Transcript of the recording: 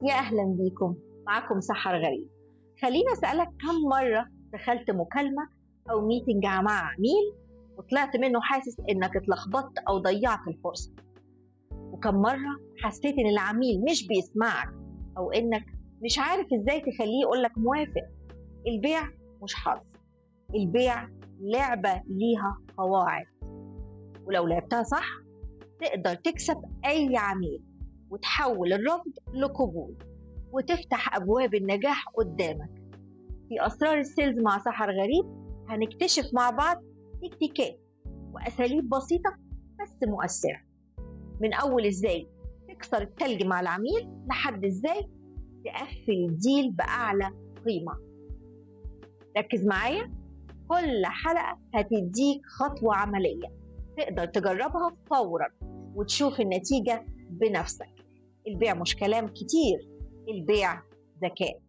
يا أهلا بيكم. معاكم سحر غريب. خليني أسألك، كم مرة دخلت مكالمة أو ميتنج مع عميل وطلعت منه حاسس إنك اتلخبطت أو ضيعت الفرصة؟ وكم مرة حسيت إن العميل مش بيسمعك أو إنك مش عارف إزاي تخليه يقولك موافق؟ البيع مش حظ، البيع لعبة ليها قواعد، ولو لعبتها صح تقدر تكسب أي عميل وتحول الرفض لقبول وتفتح أبواب النجاح قدامك. في أسرار السيلز مع سحر غريب هنكتشف مع بعض تكتيكات وأساليب بسيطة بس مؤثرة، من أول إزاي تكسر التلج مع العميل لحد إزاي تقفل الديل بأعلى قيمة. ركز معايا، كل حلقة هتديك خطوة عملية تقدر تجربها فورا وتشوف النتيجة بنفسك. البيع مش كلام كتير، البيع ذكاء.